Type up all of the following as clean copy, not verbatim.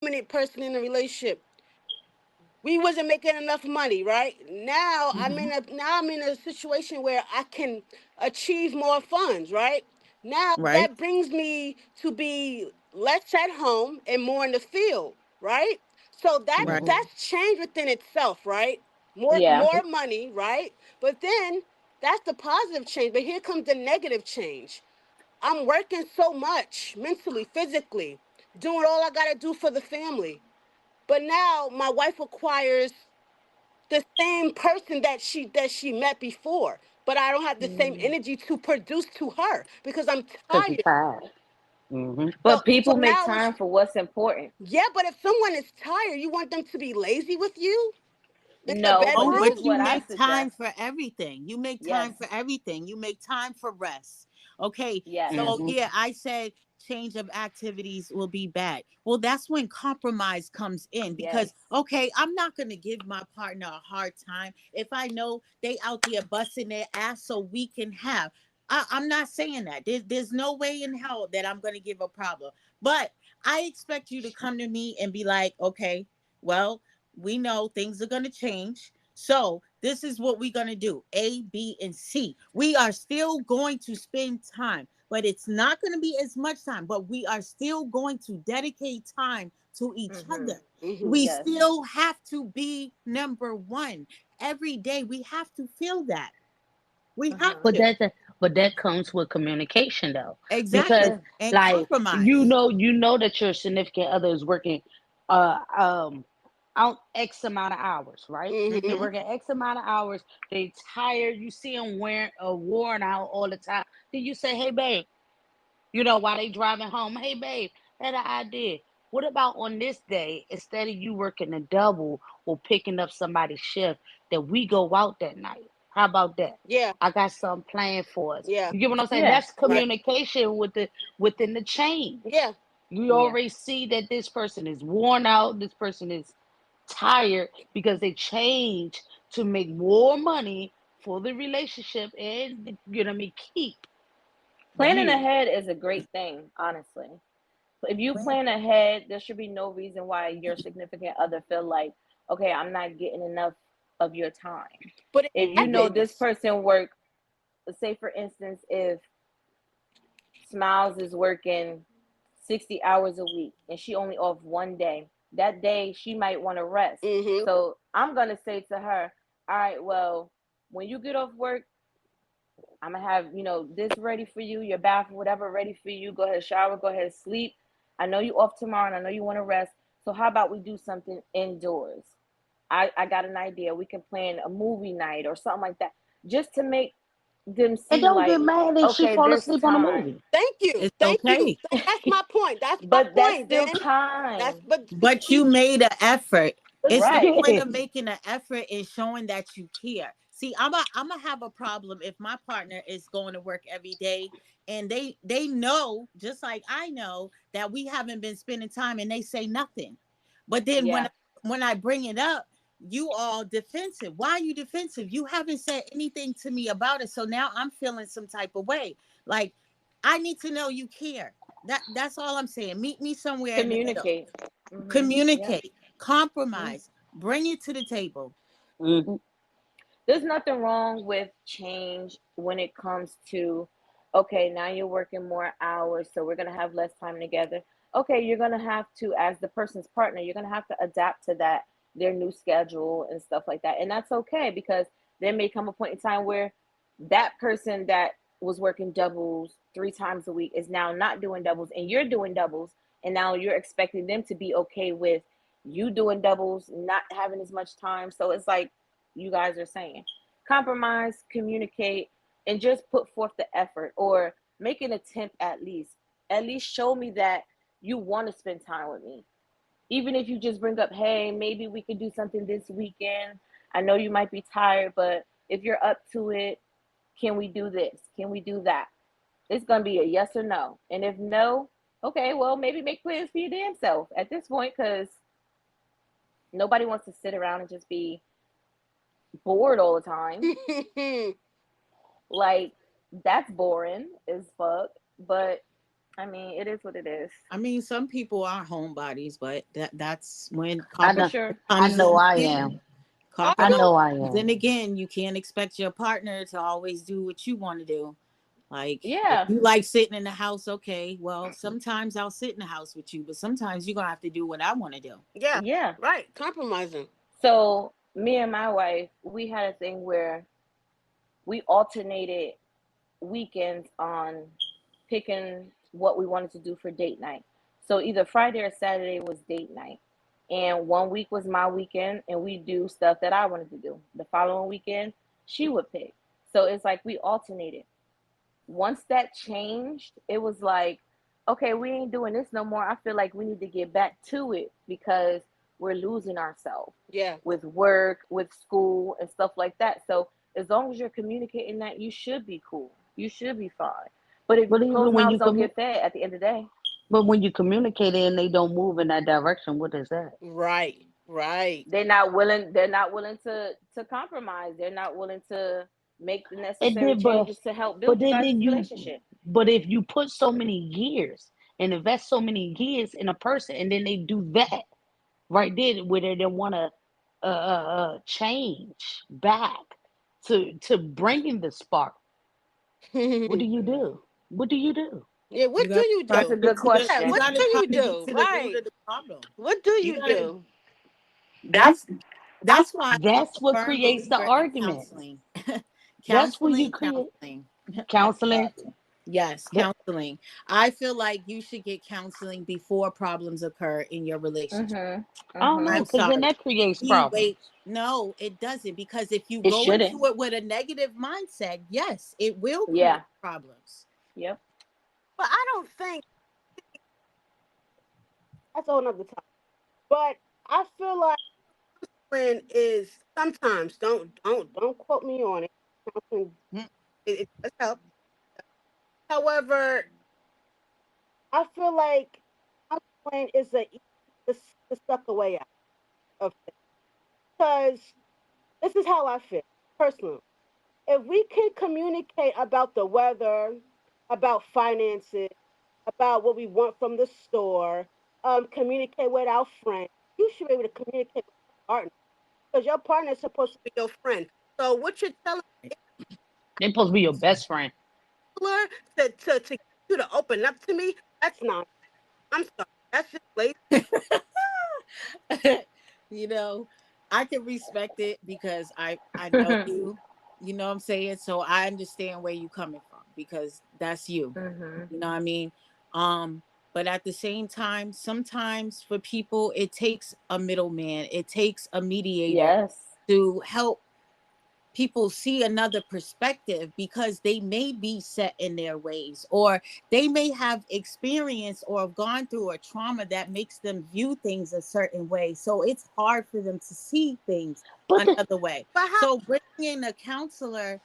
dominant person in the relationship. We wasn't making enough money, right? Now Hmm. I'm in a situation where I can achieve more funds, right? Now Right. that brings me to be less at home and more in the field, right? So Right. that's change within itself, right? Yeah. More money, right? But then that's the positive change. But here comes the negative change. I'm working so much mentally, physically, doing all I gotta do for the family. But now my wife requires the same person that she met before, but I don't have the same Mm. energy to produce to her because I'm Because you're tired. tired. Hmm. So But people make now it's time for what's important. yeah, but if someone is tired, you want them to be lazy with you in the No, but Oh, this bedroom? is but you what I make time suggest. for everything. You make Yes. time for everything. You make time for rest. Okay. Yes. So, Hmm. yeah, I said change of activities will be bad. Well, that's when compromise comes in Yes. because, okay, I'm not going to give my partner a hard time if I know they out there busting their ass so we can have. I'm not saying that. There's no way in hell that I'm going to give a problem. But I expect you to come to me and be like, okay, well, we know things are going to change. So this is what we're going to do. A, B, and C. We are still going to spend time, but it's not going to be as much time, but we are still going to dedicate time to each Mm-hmm. other. Hmm. We Yes. still have to be number one. Every day we have to feel that. We have Mm-hmm. But to. that comes with communication though, because Exactly. Yeah. And like compromise. you know that your significant other is working uh um out X amount of hours, right? They're Hmm. Hmm. working X amount of hours. They tired. You see them wearing worn out all the time. Then you say, "Hey, babe," while they driving home. "Hey, babe, had an idea. What about on this day, instead of you working a double or picking up somebody's shift, that we go out that night? How about that? Yeah, I got something planned for us." yeah, You get what I'm saying? Yeah. That's right. communication within the chain. Yeah, You Yeah. already see that this person is worn out, this person is tired because they change to make more money for the relationship and keep Planning you. ahead is a great thing, honestly. If you plan ahead, there should be no reason why your significant other feel like, okay, I'm not getting enough of your time. but it If you know Hmm. this happens. person work, say for instance, if Smiles is working 60 hours a week and she only off one day, that day she might want to rest. Hmm. So I'm going to say to her, all right, well, when you get off work, I'm gonna have, this ready for you, your bath, whatever ready for you. Go ahead, shower, go ahead, sleep. I know you off tomorrow and I know you want to rest. So how about we do something indoors? I got an idea. We can plan a movie night or something like that. Just to make them And see don't get like, mad if she okay, fall this asleep on the time. movie. Thank you, It's thank you. okay. That's my point. That's my But that's point. still Then that's time. but But you made an effort. It's the Right. point of making an effort and showing that you care. See, I'm a have a problem if my partner is going to work every day and they know, just like I know, that we haven't been spending time and they say nothing. But then Yeah. when I bring it up, you all defensive. Why are you defensive? You haven't said anything to me about it. So now I'm feeling some type of way. Like I need to know you care. That's all I'm saying. Meet me somewhere in the middle. Communicate. Yep. Communicate, Mhm. compromise, bring it to the table. Hmm. There's nothing wrong with change when it comes to, okay, now you're working more hours, so we're going to have less time together. Okay, you're going to have to, as the person's partner, you're going to have to adapt to that, their new schedule and stuff like that. And that's okay because there may come a point in time where that person that was working doubles 3 times a week is now not doing doubles and you're doing doubles. And now you're expecting them to be okay with you doing doubles, not having as much time. So it's like, you guys are saying. Compromise, communicate, and just put forth the effort or make an attempt at least. At least show me that you want to spend time with me. Even if you just bring up, hey, maybe we could do something this weekend. I know you might be tired, but if you're up to it, can we do this? Can we do that? It's going to be a yes or no. And if no, okay, well, maybe make plans for your damn self at this point because nobody wants to sit around and just be bored all the time. Like that's boring as fuck. But I mean, it is what it is. I mean, some people are homebodies, but that's when I For know. compromise sure. I comes know in I again. am. I I Compromise do. know I comes in am. again. You can't expect your partner to always do what you want to do. Like, if Yeah. you like sitting in the house, okay, well, sometimes I'll sit in the house with you, but sometimes you're gonna have to do what I want to do. Yeah, Yeah. right. Compromising. So me and my wife, we had a thing where we alternated weekends on picking what we wanted to do for date night. So either Friday or Saturday was date night. And one week was my weekend and we do stuff that I wanted to do. The following weekend, she would pick. So it's like we alternated. Once that changed, it was like, okay, we ain't doing this no more. I feel like we need to get back to it because we're losing ourselves Yeah. with work, with school, and stuff like that. So as long as you're communicating that, you should be cool. You should be fine. But if But closed even when mouths you don't get fed at the end of the day, but when you communicate and they don't move in that direction, what is that? Right. Right. they're not willing to compromise. They're not willing to make the And necessary then, changes to help but build you then, guys' then you, relationship. but if you put so many years and invest so many years in a person, and then they do that right there, where they want to change back to bringing the spark, what do Yeah. you do? What do you do? You What do got to you try That's to a do? get good to the. Yeah. You question. What got to do try you to get do? to the root Right. of the problem. What do You you got to. do? That's that's why I'm That's a what firm creates the believer in argument. counseling. That's where you Counseling, create counseling. counseling. Yes, That, counseling. I feel like you should get counseling before problems occur in your relationship. Mhm. I don't Mhm. know, I'm because then sorry. that creates We wait. problems. No, it doesn't. Because if you It go shouldn't. into it with a negative mindset, yes, it will create Yeah. problems. Yep. But I don't think that's a whole nother time. But I feel like when is sometimes don't quote me on it. Counseling, Mm. it does help. However, I feel like counseling is the suck away out of things. Because this is how I feel personally. If we can communicate about the weather, about finances, about what we want from the store, communicate with our friends, you should be able to communicate with your partner because your partner is supposed to be your friend. So what you're telling They're supposed to be your best friend. her to get you to open up to me, that's not. I'm sorry. That's just lazy. You know, I can respect it because I know you. You know what I'm saying? So I understand where you coming from because that's you. Mhm. You know what I mean? Um, but at the same time, sometimes for people, it takes a middleman, it takes a mediator Yes. to help people see another perspective because they may be set in their ways or they may have experienced or have gone through a trauma that makes them view things a certain way, so it's hard for them to see things But the, another way. But So bringing in a counselor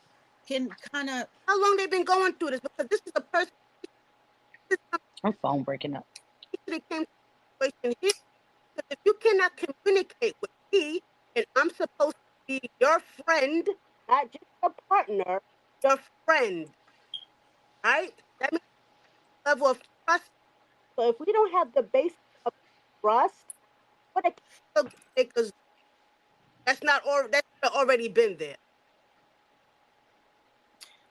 can kind of. how long they been going through this? Because this is a person her phone breaking up. that came to the situation here. Because if you cannot communicate with me, and I'm supposed to be your friend, not just your partner, your friend, right? That means a level of trust. So if we don't have the basis of trust, what a because that's not or that's already been there.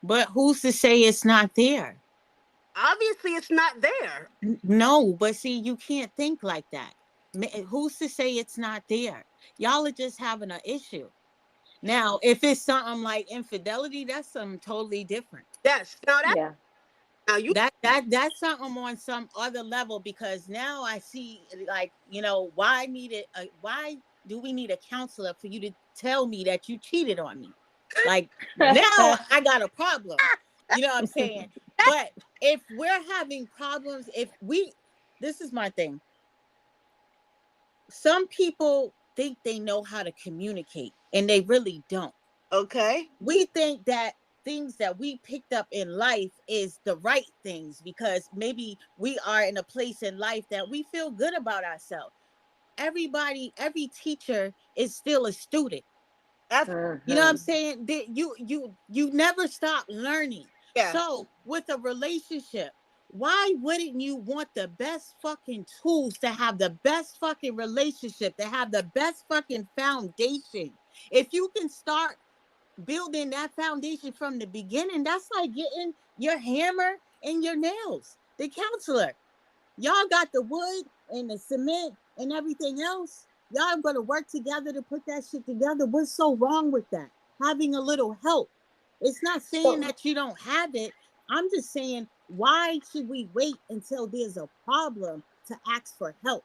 But who's to say it's not there? Obviously, it's not there. No, but see, you can't think like that. Who's to say it's not there? Y'all are just having an issue. Now, if it's something like infidelity, that's something totally different. Yes. Yeah. Now you That's something on some other level because now I see, like, why do we need a counselor for you to tell me that you cheated on me? Like, now I got a problem. You know what I'm saying? But if we're having problems, this is my thing. Some people think they know how to communicate and they really don't. okay? We think that things that we picked up in life is the right things because maybe we are in a place in life that we feel good about ourselves. Every teacher is still a student. That's You know what I'm Mhm. saying? You never stop learning. yeah. So with a relationship, Why wouldn't you want the best fucking tools to have the best fucking relationship, to have the best fucking foundation? If you can start building that foundation from the beginning, that's like getting your hammer and your nails. The counselor, y'all got the wood and the cement and everything else. Y'all gonna work together to put that shit together. What's so wrong with that? Having a little help. It's not saying that you don't have it. I'm just saying, why should we wait until there's a problem to ask for help?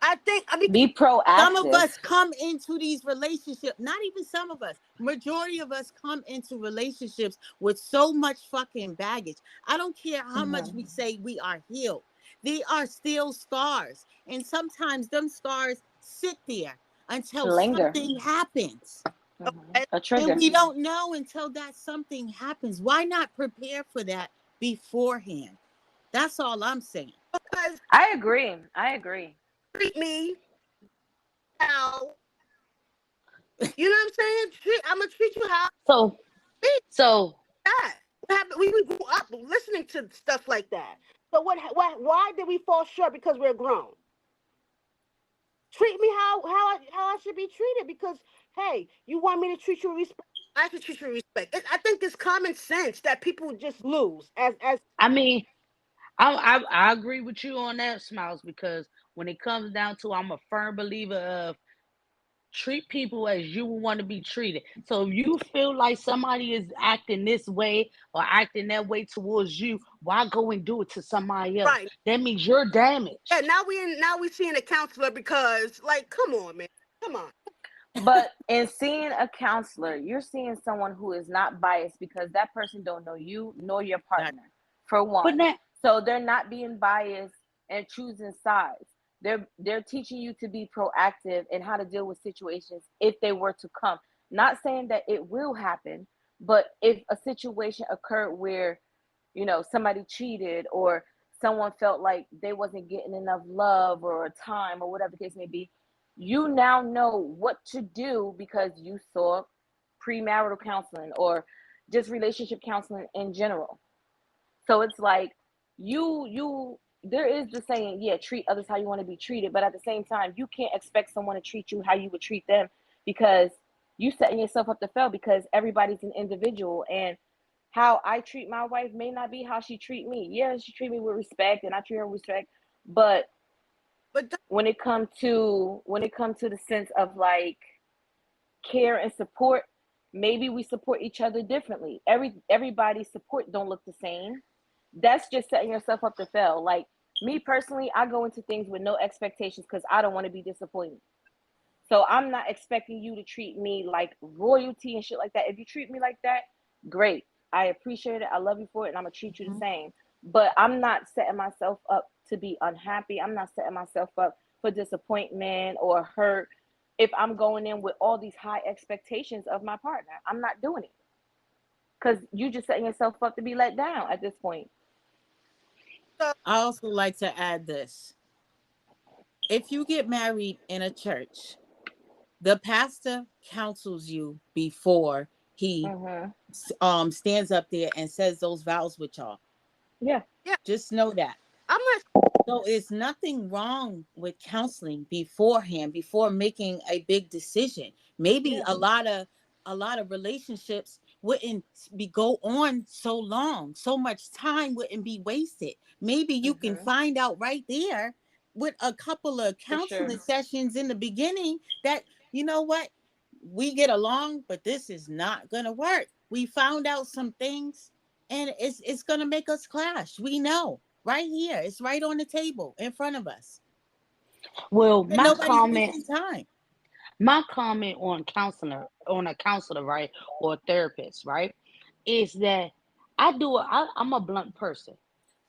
I mean, Be Some of proactive. us come into these relationships, not even some of us, majority of us come into relationships with so much fucking baggage. I don't care how much we say we are healed. They are still scars. And sometimes them scars sit there until Linger. something happens. okay, A And trigger. we don't know until that something happens. Why not prepare for that beforehand? That's all I'm saying. because I agree. I agree. treat me how, you know what I'm saying? I'm gonna treat you how So, so that. We grew up listening to stuff like that. So why did we fall short? Because we're grown. Treat me how I should be treated. Because hey, you want me to treat you with respect, I should treat you with respect. I think it's common sense that people just lose as I mean, I agree with you on that, Smiles, because when it comes down to, I'm a firm believer of treat people as you would want to be treated. So if you feel like somebody is acting this way or acting that way towards you, why go and do it to somebody else? right. That means you're Yeah, damaged. now we seeing a counselor because like come on, man. Come on. But in seeing a counselor, you're seeing someone who is not biased because that person don't know you nor your That partner, for But one. now, So they're not being biased and choosing sides. They're teaching you to be proactive and how to deal with situations if they were to come. Not saying that it will happen, but if a situation occurred where, somebody cheated or someone felt like they wasn't getting enough love or time or whatever the case may be, you now know what to do because you saw premarital counseling or just relationship counseling in general. So it's like you there is the saying, yeah, treat others how you want to be treated, but at the same time, you can't expect someone to treat you how you would treat them because you setting yourself up to fail because everybody's an individual and how I treat my wife may not be how she treat me. Yeah, she treat me with respect and I treat her with respect, but But when it comes to the sense of like care and support, maybe we support each other differently. Everybody's support don't look the same. That's just setting yourself up to fail. Like me personally, I go into things with no expectations because I don't want to be disappointed. So I'm not expecting you to treat me like royalty and shit like that. If you treat me like that, great. I appreciate it. I love you for it, and I'm gonna treat you the same. But I'm not setting myself up to be unhappy. I'm not setting myself up for disappointment or hurt. If I'm going in with all these high expectations of my partner, I'm not doing it because you just setting yourself up to be let down at this point. so I also like to add this. If you get married in a church, the pastor counsels you before he Mm-hmm. stands up there and says those vows with y'all. Yeah, yeah, Just know that. I'm not So it's nothing wrong with counseling beforehand, before making a big decision. Maybe yeah. a lot of relationships wouldn't be go on so long. So much time wouldn't be wasted. Maybe you can Mm-hmm. find out right there with a couple of For sure. counseling sessions in the beginning that you know what? We get along, but this is not gonna work. We found out some things and it's gonna make us clash. We know right here. It's right on the table in front of us. well, And nobody's wasting time. my comment on a counselor, right, or a therapist, right, is that I'm a blunt person.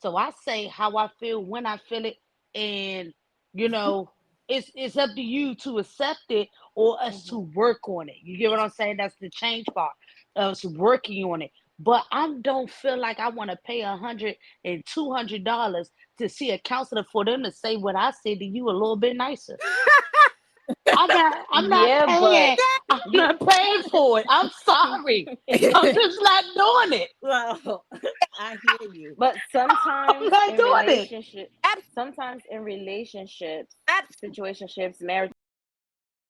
So I say how I feel when I feel it, and you know, it's up to you to accept it or us to Mm-hmm. work on it. You get what I'm saying? That's the change part, us working on it. But I don't feel like I want to pay $100 and $200 to see a counselor for them to say what I said to you a little bit nicer. I'm not Yeah, paying. but I'm you not paying for it. I'm sorry. I'm just not doing it. Well, I hear you. but I'm not doing it. sometimes in relationships, Abs- situationships, marriage